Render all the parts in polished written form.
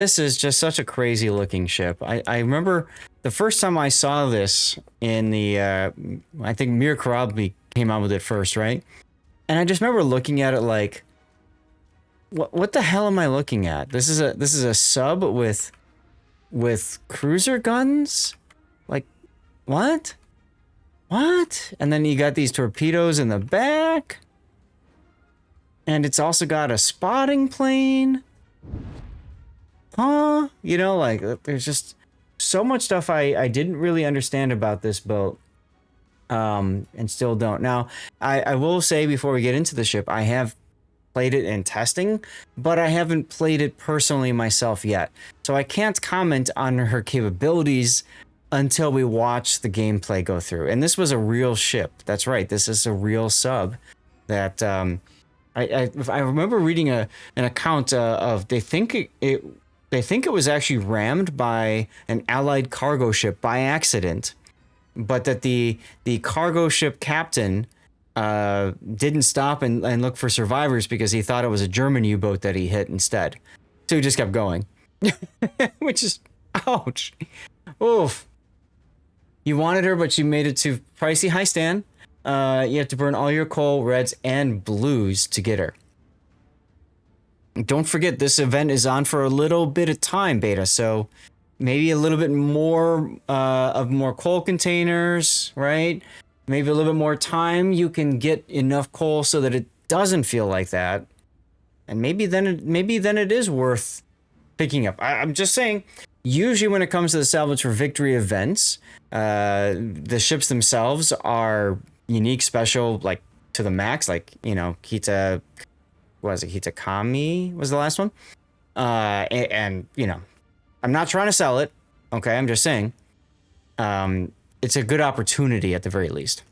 This is just such a crazy looking ship. I remember the first time I saw this in the, I think Mir Karabi came out with it first, right? And I just remember looking at it like, what the hell am I looking at? This is a sub with cruiser guns? Like, what? What? And then you got these torpedoes in the back. And it's also got a spotting plane. Huh? You know, like, there's just so much stuff I didn't really understand about this boat. And still don't. Now, I will say before we get into the ship, I have played it in testing, but I haven't played it personally myself yet. So I can't comment on her capabilities until we watch the gameplay go through. And this was a real ship. That's right. This is a real sub that I remember reading an account of they think it was actually rammed by an Allied cargo ship by accident, but that the cargo ship captain didn't stop and look for survivors because he thought it was a German U-boat that he hit instead. So he just kept going, which is, ouch. Oof. You wanted her, but she made it too pricey. Hi, Stan. You have to burn all your coal, reds, and blues to get her. Don't forget, this event is on for a little bit of time, beta, so maybe a little bit more of more coal containers, right? Maybe a little bit more time, you can get enough coal so that it doesn't feel like that. And maybe then it is worth picking up. I'm just saying, usually when it comes to the Salvage for Victory events, the ships themselves are unique, special, like to the max, like, you know, Hitakami was the last one. And, you know, I'm not trying to sell it. Okay, I'm just saying. It's a good opportunity at the very least.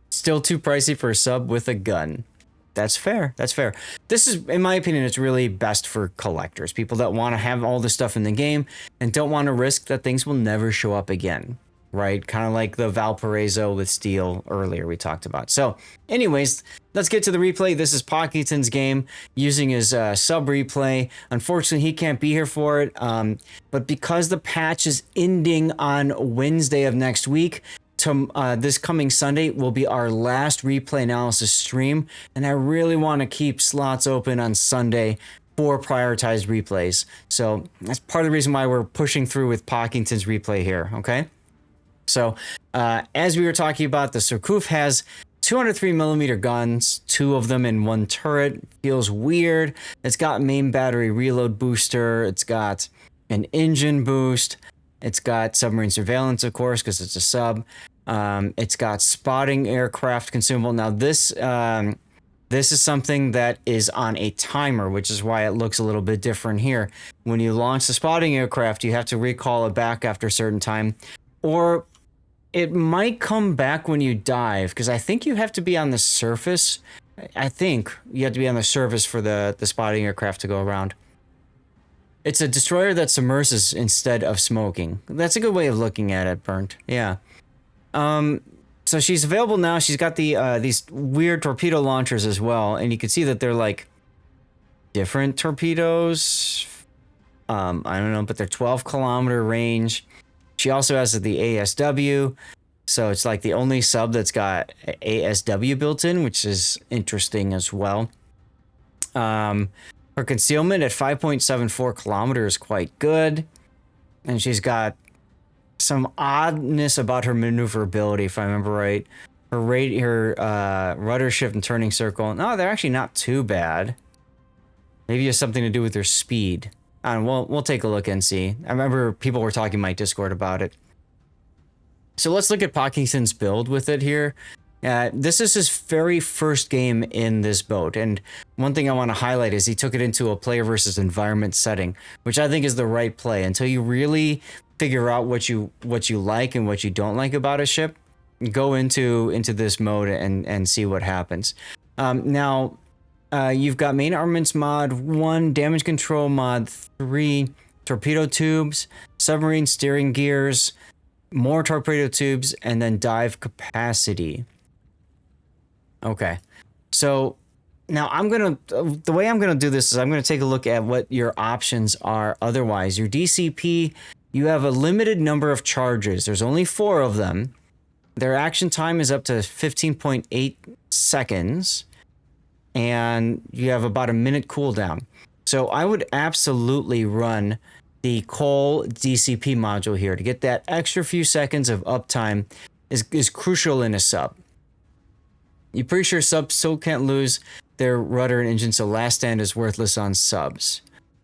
Still too pricey for a sub with a gun. That's fair. That's fair. This is, in my opinion, it's really best for collectors. People that want to have all this stuff in the game and don't want to risk that things will never show up again. Right? Kind of like the Valparaiso with steel earlier we talked about. So anyways, let's get to the replay. This is Pockington's game using his sub replay. Unfortunately, he can't be here for it. But because the patch is ending on Wednesday of next week, this coming Sunday will be our last replay analysis stream. And I really want to keep slots open on Sunday for prioritized replays. So that's part of the reason why we're pushing through with Pockington's replay here. Okay. So, as we were talking about, the Surcouf has 203mm guns, 2 of them in 1 turret. Feels weird. It's got main battery reload booster. It's got an engine boost. It's got submarine surveillance, of course, because it's a sub. It's got spotting aircraft consumable. Now, this is something that is on a timer, which is why it looks a little bit different here. When you launch the spotting aircraft, you have to recall it back after a certain time. Or it might come back when you dive, because I think you have to be on the surface. I think you have to be on the surface for the spotting aircraft to go around. It's a destroyer that submerges instead of smoking. That's a good way of looking at it, Burnt. Yeah. So she's available now. She's got the these weird torpedo launchers as well, and you can see that they're like different torpedoes. I don't know, but they're 12-kilometer range. She also has the ASW, so it's like the only sub that's got ASW built in, which is interesting as well. Her concealment at 5.74 kilometers is quite good, and she's got some oddness about her maneuverability, if I remember right. Her rudder shift and turning circle, no, they're actually not too bad. Maybe it has something to do with her speed. We'll take a look and see. I remember people were talking in my Discord about it. So let's look at Pockington's build with it here. This is his very first game in this boat. And one thing I want to highlight is he took it into a player versus environment setting, which I think is the right play. Until you really figure out what you like and what you don't like about a ship, go into this mode and see what happens. Now, you've got main armaments mod 1, damage control mod 3, torpedo tubes, submarine steering gears, more torpedo tubes, and then dive capacity. Okay, so Now the way I'm gonna do this is I'm gonna take a look at what your options are otherwise. Your DCP, you have a limited number of charges. There's only 4 of them. Their action time is up to 15.8 seconds, and you have about a minute cooldown. So I would absolutely run the Cole DCP module here to get that extra few seconds of uptime is crucial in a sub. You're pretty sure subs still can't lose their rudder and engine, so last stand is worthless on subs.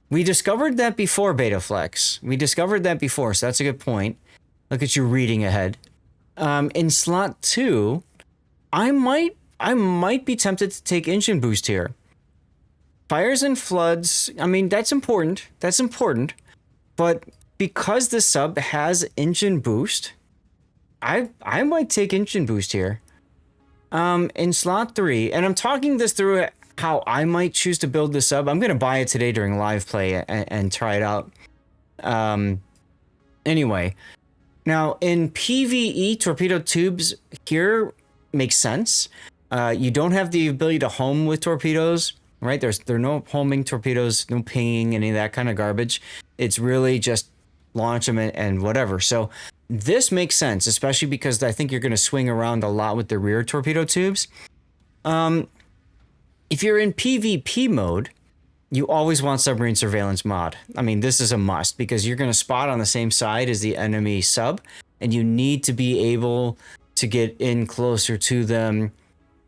We discovered that before, Betaflex. We discovered that before, so that's a good point. Look at you reading ahead. In slot 2, I might be tempted to take engine boost here. Fires and floods, I mean, that's important. That's important. But because the sub has engine boost, I might take engine boost here. In slot 3, and I'm talking this through how I might choose to build this sub. I'm going to buy it today during live play and try it out. Anyway, now in PvE, torpedo tubes here makes sense. You don't have the ability to home with torpedoes, right? There are no homing torpedoes, no pinging, any of that kind of garbage. It's really just launch them and whatever. So this makes sense, especially because I think you're going to swing around a lot with the rear torpedo tubes. If you're in PvP mode, you always want submarine surveillance mod. I mean, this is a must because you're going to spot on the same side as the enemy sub, and you need to be able to get in closer to them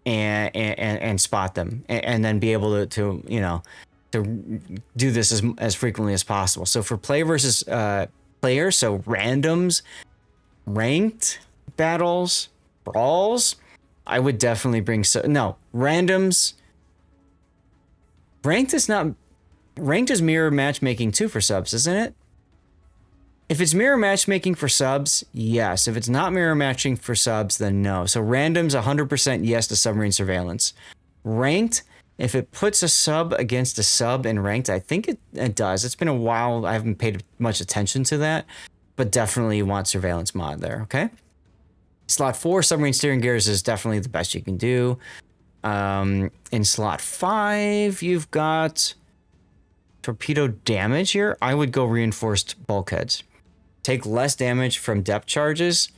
and spot them, and then be able to do this as frequently as possible. So for player versus player, so randoms, ranked battles, brawls, I would definitely bring randoms. Ranked is mirror matchmaking too for subs, isn't it? If it's mirror matchmaking for subs, yes. If it's not mirror matching for subs, then no. So randoms 100% yes to submarine surveillance. Ranked, if it puts a sub against a sub in ranked, I think it does. It's been a while. I haven't paid much attention to that, but definitely you want surveillance mod there, okay? Slot 4, submarine steering gears is definitely the best you can do. In slot 5, you've got torpedo damage here. I would go reinforced bulkheads. Take less damage from depth charges.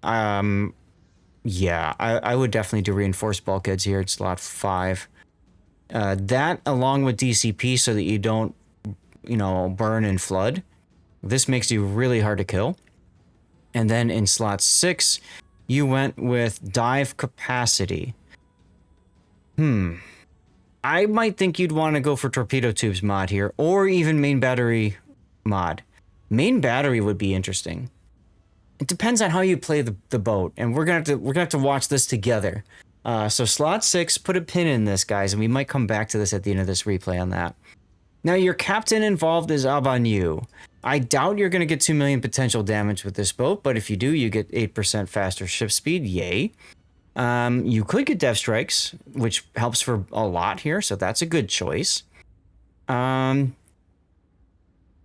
Yeah, I would definitely do reinforced bulkheads here in slot 5. That along with DCP so that you don't, burn and flood. This makes you really hard to kill. And then in slot 6, you went with dive capacity. I might think you'd want to go for torpedo tubes mod here, or even main battery mod. Main battery would be interesting. It depends on how you play the boat, and we're gonna have to watch this together. So slot 6, put a pin in this, guys, and we might come back to this at the end of this replay on that. Now your captain involved is iCUE. I doubt you're gonna get 2 million potential damage with this boat, but if you do, you get 8% faster ship speed. Yay! You could get depth strikes, which helps for a lot here, so that's a good choice.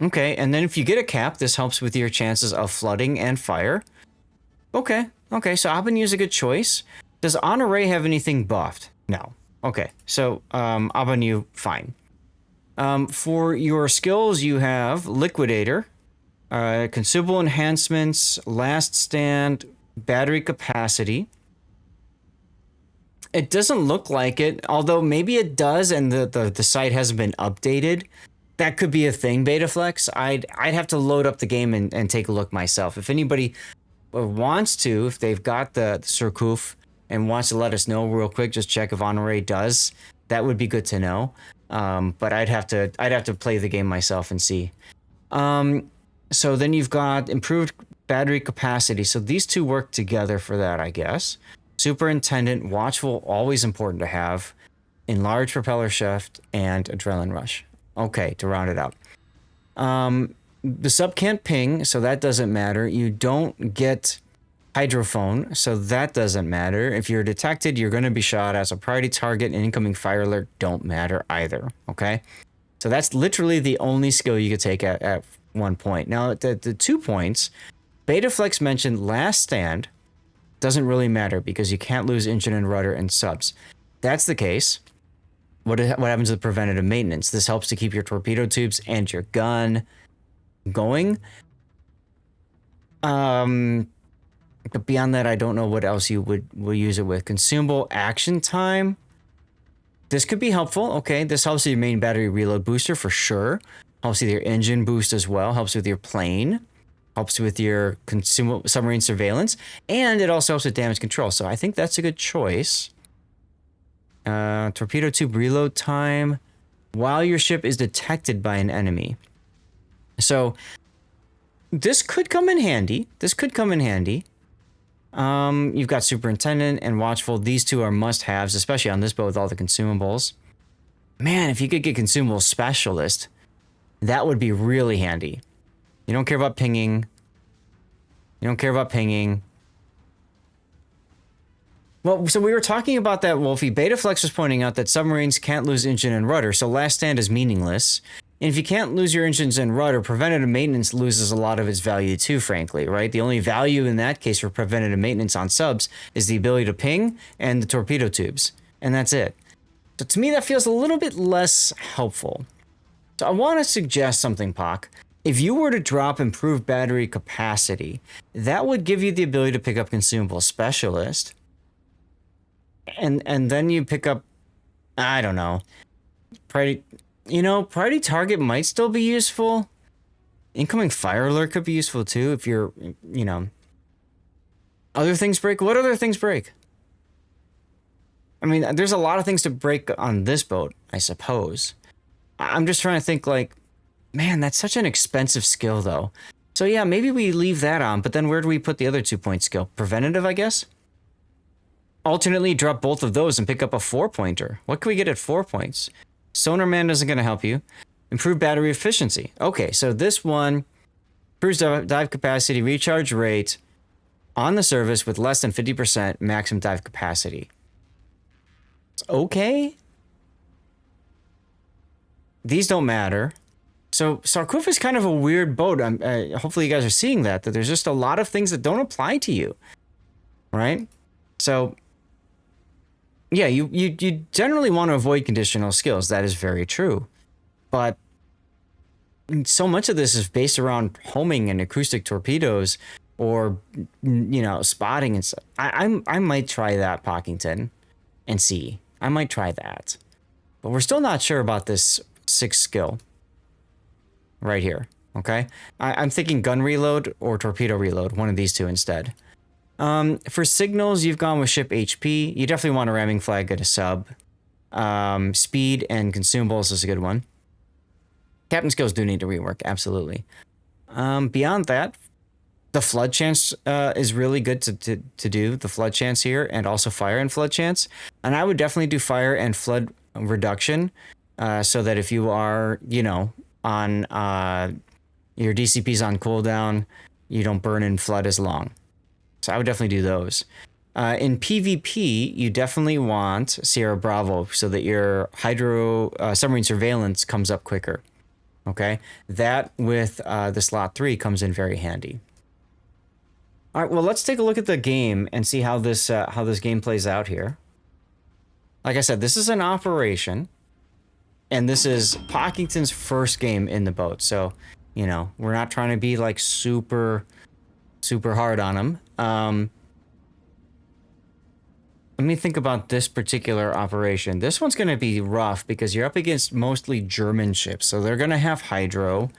Okay, and then if you get a cap, this helps with your chances of flooding and fire. Okay, so iCUE is a good choice. Does Honore have anything buffed? No. Okay, so iCUE, fine. For your skills, you have Liquidator, Consumable Enhancements, Last Stand, Battery Capacity. It doesn't look like it, although maybe it does and the site hasn't been updated. That could be a thing, Betaflex. I'd have to load up the game and take a look myself. If anybody wants to, if they've got the Surcouf and wants to let us know real quick, just check if Honore does. That would be good to know. But I'd have to play the game myself and see. So then you've got improved battery capacity. So these two work together for that, I guess. Superintendent, watchful, always important to have. Enlarged propeller shaft and adrenaline rush. Okay, to round it out. The sub can't ping, so that doesn't matter. You don't get hydrophone, so that doesn't matter. If you're detected, you're going to be shot as a priority target, and incoming fire alert don't matter either, okay? So that's literally the only skill you could take at 1 point. Now, the 2 points, Betaflex mentioned last stand doesn't really matter because you can't lose engine and rudder and subs. That's the case. what happens with preventative maintenance? This helps to keep your torpedo tubes and your gun going. But beyond that, I don't know what else you will use it with. Consumable action time. This could be helpful. Okay, this helps with your main battery reload booster for sure. Helps with your engine boost as well. Helps with your plane. Helps with your consumable submarine surveillance. And it also helps with damage control. So I think that's a good choice. Torpedo tube reload time while your ship is detected by an enemy. So this could come in handy. This could come in handy. You've got Superintendent and Watchful. These two are must-haves, especially on this boat with all the consumables. Man, if you could get Consumable Specialist, that would be really handy. You don't care about pinging. You don't care about pinging. Well, so we were talking about that, Wolfie. Betaflex was pointing out that submarines can't lose engine and rudder, so last stand is meaningless. And if you can't lose your engines and rudder, preventative maintenance loses a lot of its value too, frankly, right? The only value in that case for preventative maintenance on subs is the ability to ping and the torpedo tubes. And that's it. So to me, that feels a little bit less helpful. So I want to suggest something, Pock. If you were to drop improved battery capacity, that would give you the ability to pick up Consumable Specialist. And then you pick up, I don't know, Priority Target might still be useful. Incoming Fire Alert could be useful too if you're, Other things break? What other things break? I mean, there's a lot of things to break on this boat, I suppose. I'm just trying to think like, man, that's such an expensive skill though. So yeah, maybe we leave that on, but then where do we put the other 2-point skill? Preventative, I guess? Alternately, drop both of those and pick up a 4-pointer. What can we get at 4 points? Sonar Man isn't going to help you. Improve battery efficiency. Okay, so this one improves dive capacity, recharge rate on the surface with less than 50% maximum dive capacity. Okay. These don't matter. So Surcouf is kind of a weird boat. Hopefully you guys are seeing that there's just a lot of things that don't apply to you. Right? So yeah, you generally want to avoid conditional skills. That is very true. But so much of this is based around homing and acoustic torpedoes or, spotting and stuff. I might try that, Pockington, and see. I might try that. But we're still not sure about this 6th skill right here, okay? I'm thinking gun reload or torpedo reload, one of these two instead. For signals, you've gone with ship HP. You definitely want a ramming flag at a sub. Speed and consumables is a good one. Captain skills do need to rework, absolutely. Beyond that, the flood chance is really good to do, the flood chance here, and also fire and flood chance. And I would definitely do fire and flood reduction, so that if you are, on your DCP's on cooldown, you don't burn in flood as long. So I would definitely do those. In PvP, you definitely want Sierra Bravo so that your submarine surveillance comes up quicker. Okay, that with the slot 3 comes in very handy. All right, well, let's take a look at the game and see how this game plays out here. Like I said, this is an operation, and this is Pockington's first game in the boat. So, we're not trying to be like super hard on him. Let me think about this particular operation. This one's going to be rough because you're up against mostly German ships, so they're going to have hydro.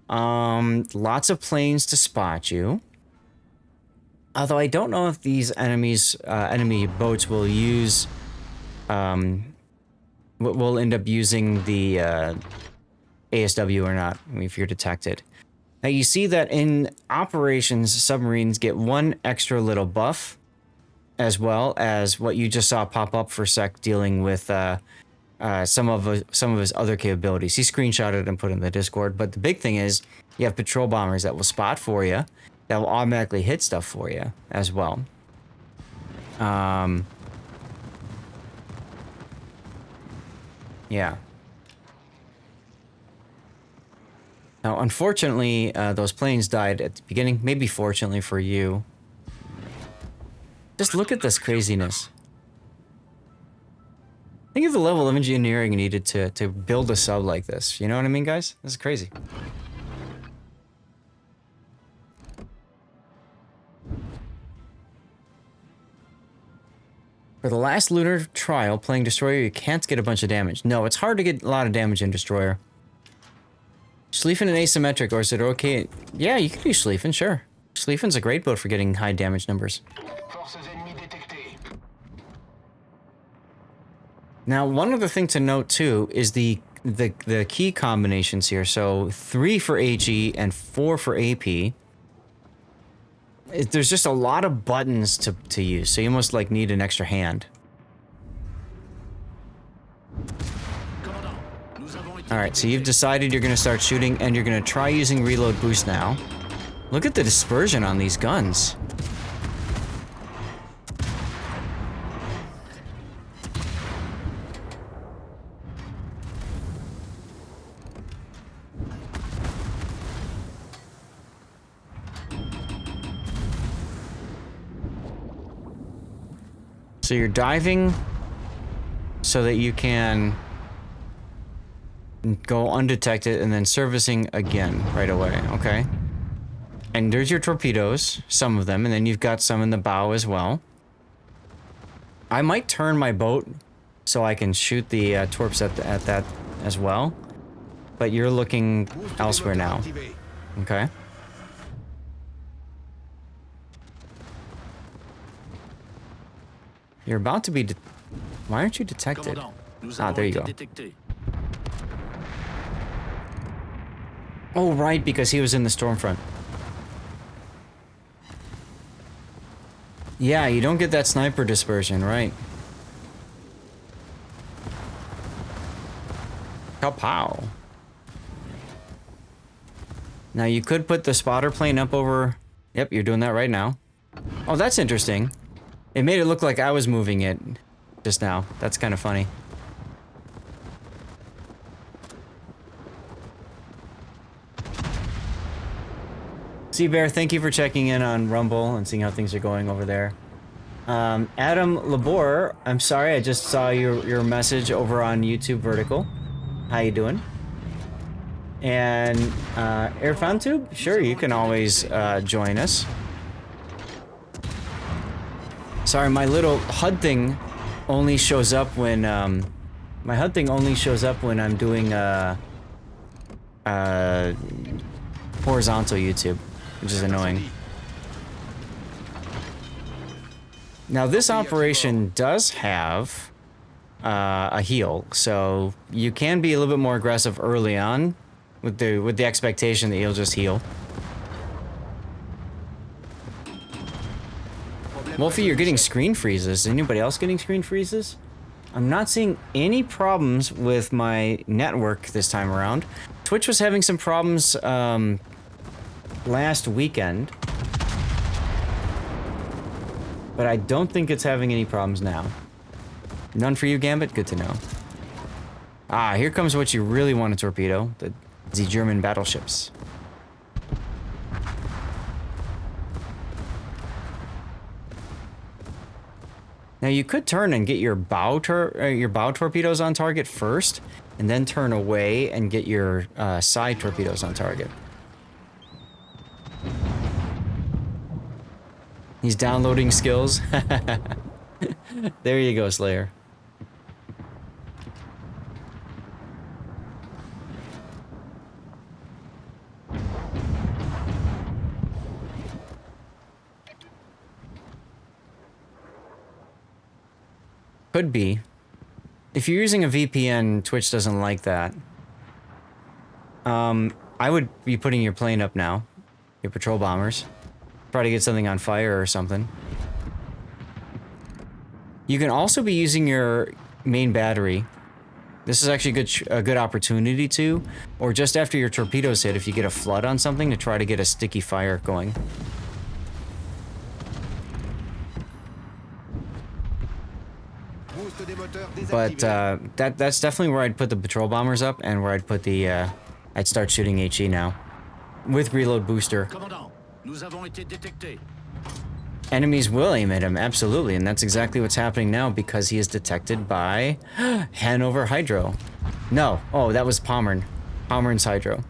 Lots of planes to spot you. Although I don't know if these enemy boats will use, will end up using the ASW or not if you're detected. Now you see that in operations, submarines get one extra little buff, as well as what you just saw pop up for Sec dealing with some of his other capabilities. He screenshotted and put in the Discord. But the big thing is you have patrol bombers that will spot for you, that will automatically hit stuff for you as well. Yeah. Now, unfortunately, those planes died at the beginning. Maybe fortunately for you. Just look at this craziness. Think of the level of engineering needed to build a sub like this. You know what I mean, guys? This is crazy. For the last lunar trial, playing Destroyer, you can't get a bunch of damage. No, it's hard to get a lot of damage in Destroyer. Schlieffen and asymmetric, or is it okay? Yeah, you can do Schlieffen, sure. Schlieffen's a great build for getting high damage numbers. Now, one other thing to note too is the key combinations here. So 3 for HE and 4 for AP. There's just a lot of buttons to use, so you almost like need an extra hand. Alright, so you've decided you're going to start shooting, and you're going to try using reload boost now. Look at the dispersion on these guns. So you're diving so that you can go undetected and then servicing again right away, okay? And there's your torpedoes, some of them, and then you've got some in the bow as well. I might turn my boat so I can shoot the torps at that as well, but you're looking elsewhere now, okay? You're about to be why aren't you detected? Ah, there you go. Oh, right, because he was in the Stormfront. Yeah, you don't get that sniper dispersion, right? Kapow. Now, you could put the spotter plane up over... Yep, you're doing that right now. Oh, that's interesting. It made it look like I was moving it just now. That's kind of funny. Seabear, thank you for checking in on Rumble and seeing how things are going over there. Adam Labor, I'm sorry, I just saw your message over on YouTube Vertical. How you doing? And AirFoundTube, sure, you can always join us. Sorry, my little HUD thing only shows up when my HUD thing only shows up when I'm doing horizontal YouTube, which is annoying. Now this operation does have a heal, so you can be a little bit more aggressive early on with the expectation that you'll just heal. Wolfie, you're getting screen freezes. Is anybody else getting screen freezes? I'm not seeing any problems with my network this time around. Twitch was having some problems last weekend, but I don't think it's having any problems now. None for you, Gambit? Good to know. Ah, here comes what you really want to torpedo, the German battleships. Now you could turn and get your bow torpedoes on target first, and then turn away and get your side torpedoes on target. He's downloading skills. There you go, Slayer. Could be. If you're using a VPN, Twitch doesn't like that. I would be putting your plane up now. Your patrol bombers. Try to get something on fire or something. You can also be using your main battery. This is actually a good opportunity to, or just after your torpedoes hit, if you get a flood on something, to try to get a sticky fire going. But that's definitely where I'd put the patrol bombers up, and where I'd put the I'd start shooting HE now with reload booster. Enemies will aim at him, absolutely, and that's exactly what's happening now because he is detected by Hanover Hydro. No, oh, that was Pommern. Pommern's Hydro.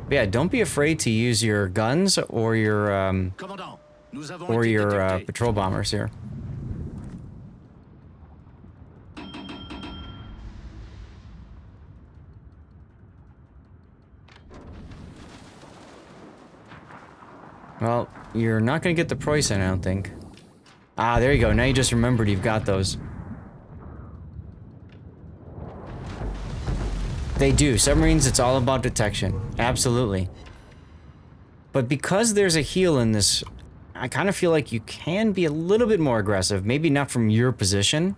But yeah, don't be afraid to use your guns or your patrol bombers here. Well, you're not gonna get the price in, I don't think. Ah, there you go. Now you just remembered you've got those. They do. Submarines, it's all about detection. Absolutely. But because there's a heal in this, I kind of feel like you can be a little bit more aggressive. Maybe not from your position.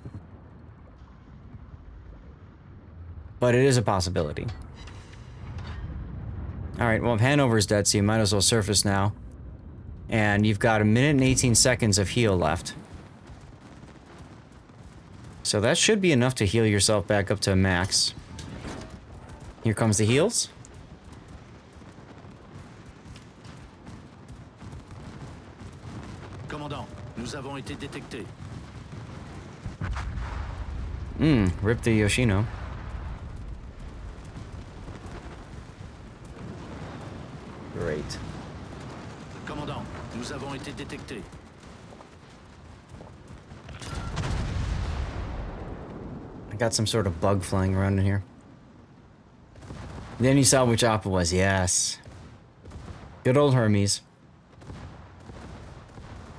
But it is a possibility. Alright, well, Hanover's dead, so you might as well surface now. And you've got 1 minute and 18 seconds of heal left. So that should be enough to heal yourself back up to max. Here comes the heals. Commandant, nous avons été détectés. Rip the Yoshino. Great. Commandant, nous avons été détectés. I got some sort of bug flying around in here. Then you saw which op it was, yes. Good old Hermes.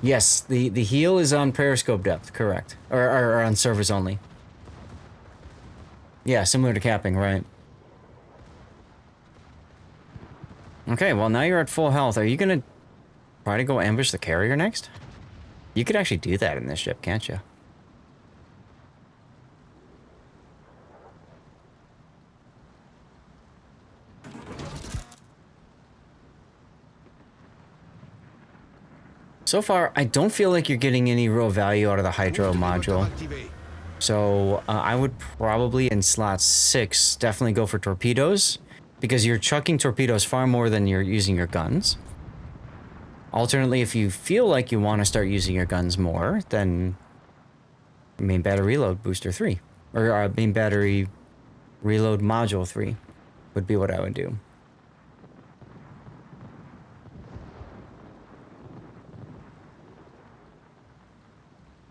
Yes, the heal is on periscope depth, correct. Or on surface only. Yeah, similar to capping, right. Okay, well now you're at full health. Are you gonna try to go ambush the carrier next? You could actually do that in this ship, can't you? So far, I don't feel like you're getting any real value out of the Hydro module. So, I would probably, in slot 6, definitely go for torpedoes. Because you're chucking torpedoes far more than you're using your guns. Alternately, if you feel like you want to start using your guns more, then main battery reload booster 3. Or main battery reload module 3 would be what I would do.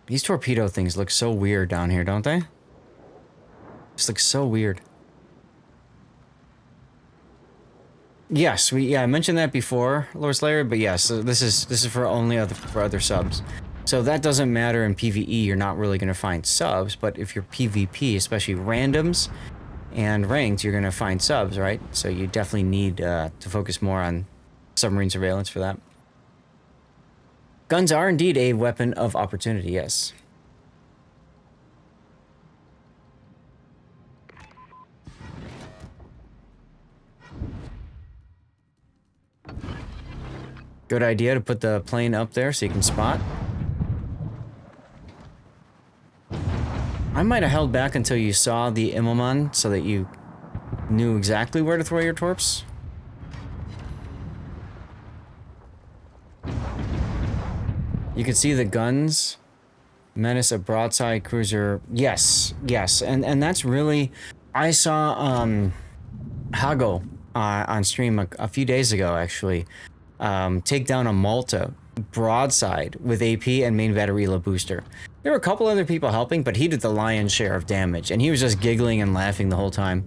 These torpedo things look so weird down here, don't they? Just look so weird. Yes, I mentioned that before, Lord Slayer, but yes, this is for only for other subs. So that doesn't matter in PvE, you're not really gonna find subs, but if you're PvP, especially randoms and ranked, you're gonna find subs, right? So you definitely need to focus more on submarine surveillance for that. Guns are indeed a weapon of opportunity, yes. Good idea to put the plane up there so you can spot. I might have held back until you saw the Immelmann so that you knew exactly where to throw your torps. You can see the guns. Menace, a broadside cruiser. Yes, yes. And that's really... I saw Hago on stream a few days ago, actually. Take down a Malta broadside with AP and main battery reload booster. There were a couple other people helping, but he did the lion's share of damage. And he was just giggling and laughing the whole time.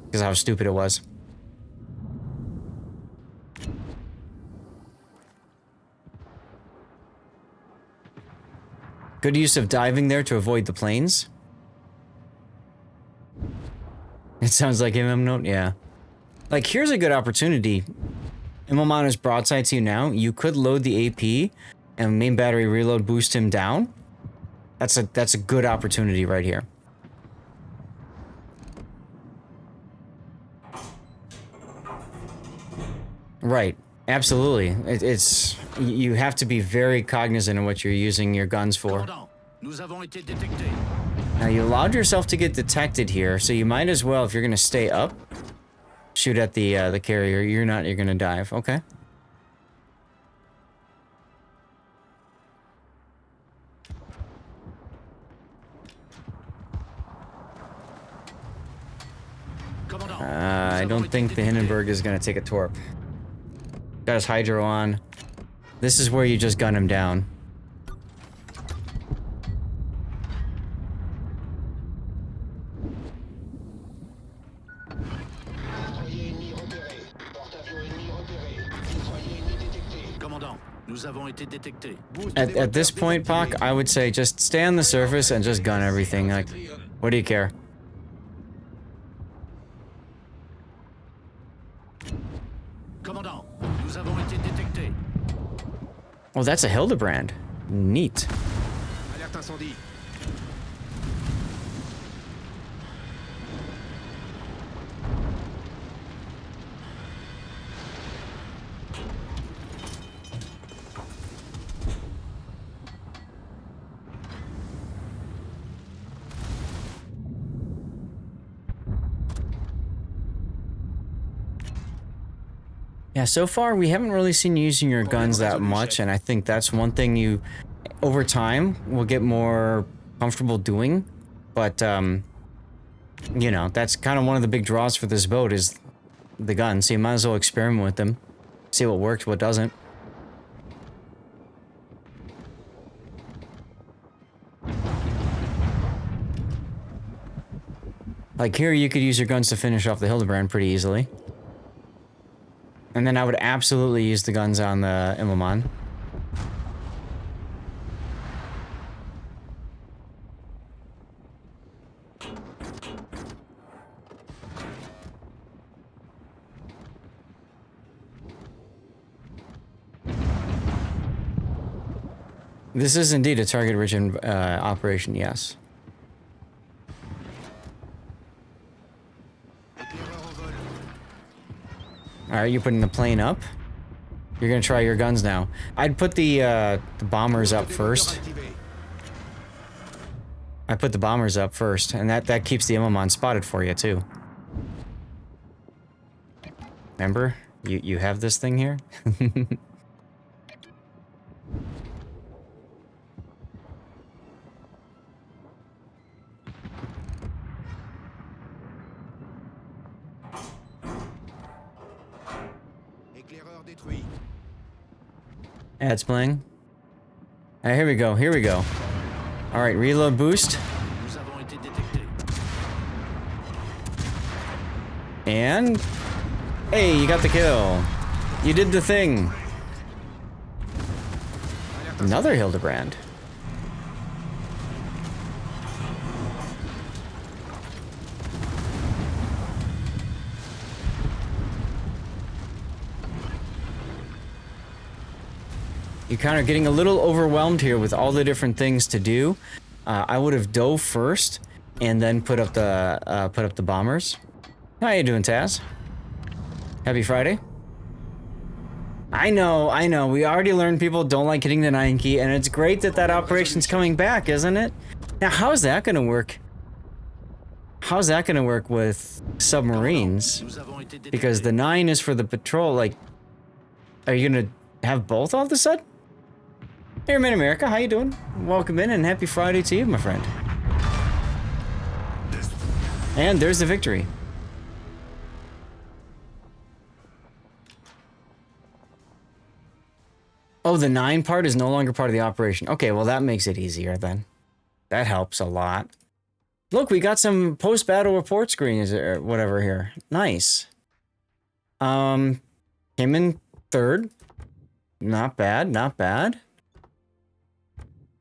Because how stupid it was. Good use of diving there to avoid the planes. It sounds like MM note, yeah. Like, here's a good opportunity. Immelmann is broadside to you now. You could load the AP and main battery reload boost him down. That's a good opportunity right here. Right. Absolutely. It's you have to be very cognizant of what you're using your guns for. Now, you allowed yourself to get detected here, so you might as well, if you're gonna stay up, shoot at the carrier. You're not, you're gonna dive. Okay. I don't think the Hindenburg is gonna take a torp. Got his hydro on. This is where you just gun him down. At this point, Pock, I would say just stay on the surface and just gun everything. Like, what do you care? Oh, that's a Hildebrand. Neat. Yeah, so far we haven't really seen you using your guns that much, and I think that's one thing you, over time, will get more comfortable doing. But, you know, that's kind of one of the big draws for this boat is the gun, so you might as well experiment with them. See what works, what doesn't. Like here, you could use your guns to finish off the Hildebrand pretty easily. And then I would absolutely use the guns on the Immelmann. This is indeed a target-rich operation, yes. Alright, you're putting the plane up. You're gonna try your guns now. I'd put the bombers up first. I put the bombers up first, and that keeps the Immelmann spotted for you, too. Remember? You have this thing here? Ads playing. Alright, here we go, here we go. Alright, reload boost. And... hey, you got the kill. You did the thing. Another Hildebrand. You're kind of getting a little overwhelmed here with all the different things to do. I would have dove first, and then put up the bombers. How you doing, Taz? Happy Friday. I know. We already learned people don't like hitting the 9 key, and it's great that that operation's coming back, isn't it? Now, how's that gonna work? How's that gonna work with submarines? Because the 9 is for the patrol. Like, are you gonna have both all of a sudden? Hey, Mid-America, how you doing? Welcome in and happy Friday to you, my friend. And there's the victory. Oh, the 9 part is no longer part of the operation. Okay, well that makes it easier then. That helps a lot. Look, we got some post-battle report screens or whatever here. Nice. Came in 3rd. Not bad, not bad.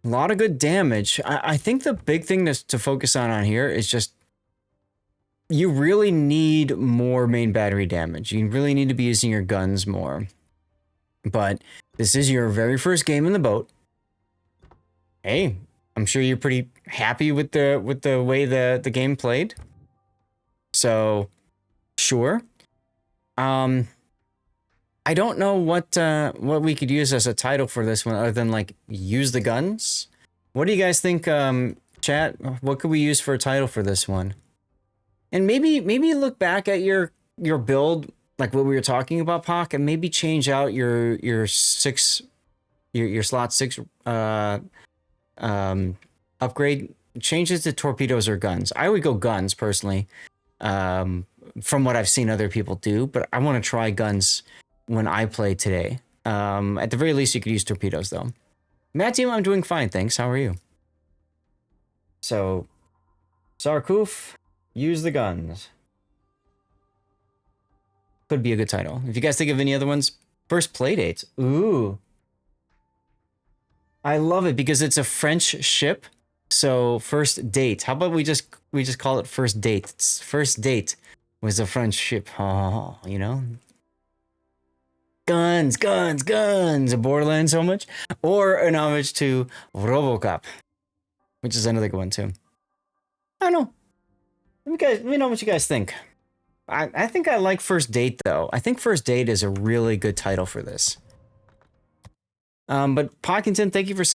A lot of good damage. I think the big thing to focus on here is just you really need more main battery damage. You really need to be using your guns more. But this is your very first game in the boat. Hey, I'm sure you're pretty happy with the way the game played. So, sure. I don't know what we could use as a title for this one other than like use the guns. What do you guys think Chat, what could we use for a title for this one? And maybe look back at your build, like what we were talking about, Pock, and maybe change out your slot 6 upgrade. Change it to torpedoes or guns. I would go guns personally, from what I've seen other people do, but I want to try guns when I play today. At the very least, you could use torpedoes though. Matthew, I'm doing fine, thanks. How are you? So, Surcouf, use the guns. Could be a good title. If you guys think of any other ones, first playdates. Ooh. I love it because it's a French ship. So first date. How about we just call it first date? It's first date was a French ship. Oh, you know? Guns, guns, guns. Borderlands so much. Or an homage to RoboCop, which is another good one too. I don't know. Let me know what you guys think. I think I like First Date though. I think First Date is a really good title for this. But Pockington, thank you for